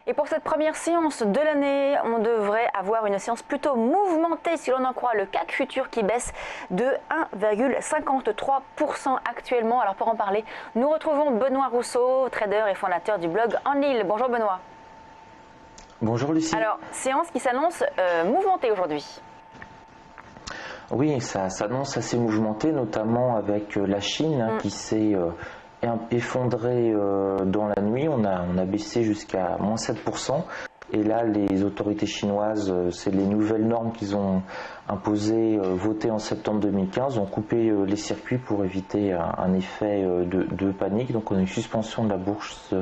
Et pour cette première séance de l'année, on devrait avoir une séance plutôt mouvementée si l'on en croit le CAC futur qui baisse de 1,53% actuellement. Alors pour en parler, nous retrouvons Benoît Rousseau, trader et fondateur du blog En Lille. Bonjour Benoît. Bonjour Lucie. Alors, séance qui s'annonce mouvementée aujourd'hui. Oui, ça s'annonce assez mouvementé, notamment avec la Chine qui s'est effondrée dans la nuit. On a baissé jusqu'à moins 7%. Et là, les autorités chinoises, c'est les nouvelles normes qu'ils ont imposées, votées en septembre 2015, ont coupé les circuits pour éviter un effet de panique. Donc on a une suspension de la bourse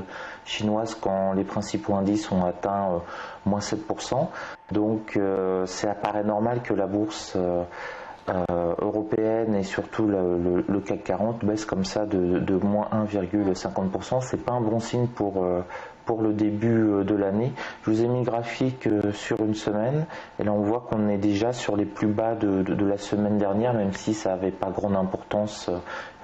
chinoise quand les principaux indices ont atteint moins 7%. Donc ça apparaît normal que la bourse européenne et surtout le CAC 40 baisse comme ça de moins 1,50%. C'est pas un bon signe pour le début de l'année. Je vous ai mis le graphique sur une semaine et là on voit qu'on est déjà sur les plus bas de la semaine dernière, même si ça n'avait pas grande importance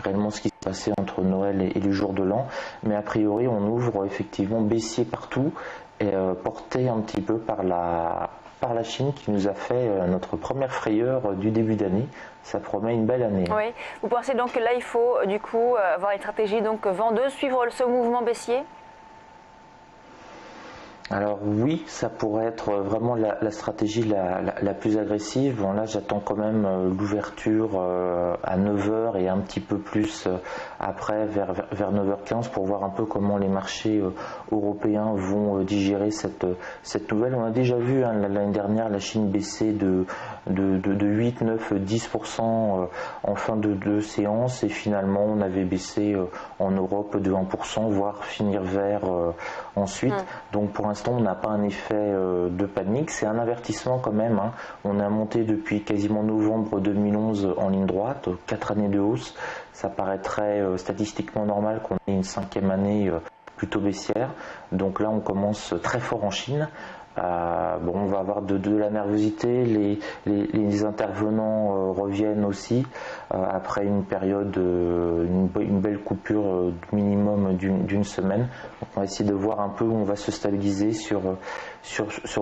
réellement ce qui s'est passé entre Noël et le jour de l'an. Mais a priori on ouvre effectivement baissier partout et porté un petit peu par la Chine qui nous a fait notre première frayeur du début d'année. Ça promet une belle année. Oui. Vous pensez donc que là il faut du coup avoir une stratégie donc vendeuse, suivre ce mouvement baissier? Alors oui, ça pourrait être vraiment la stratégie la plus agressive. Bon, là, j'attends quand même l'ouverture à 9 h et un petit peu plus après, vers 9 h 15, pour voir un peu comment les marchés européens vont digérer cette nouvelle. On a déjà vu l'année dernière la Chine baisser de 8, 9, 10% en fin de deux séances, et finalement on avait baissé en Europe de 1%, voire finir vert ensuite. Donc pour l'instant on n'a pas un effet de panique, c'est un avertissement quand même. On a monté depuis quasiment novembre 2011 en ligne droite, 4 années de hausse. Ça paraîtrait statistiquement normal qu'on ait une cinquième année plutôt baissière. Donc là on commence très fort en Chine. On va avoir de la nervosité, les intervenants reviennent aussi après une période, une belle coupure minimum d'une semaine. Donc on va essayer de voir un peu où on va se stabiliser sur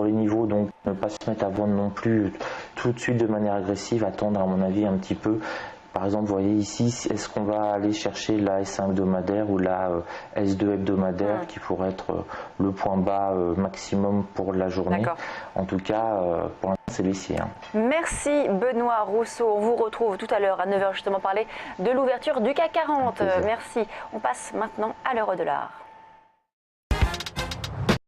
les niveaux, donc ne pas se mettre à vendre non plus tout de suite de manière agressive, attendre à mon avis un petit peu. Par exemple, vous voyez ici, est-ce qu'on va aller chercher la S1 hebdomadaire ou la S2 hebdomadaire qui pourrait être le point bas maximum pour la journée. En tout cas, pour l'instant, c'est baissier. Merci Benoît Rousseau. On vous retrouve tout à l'heure à 9 h justement parler de l'ouverture du CAC 40. Merci. On passe maintenant à l'euro-dollar.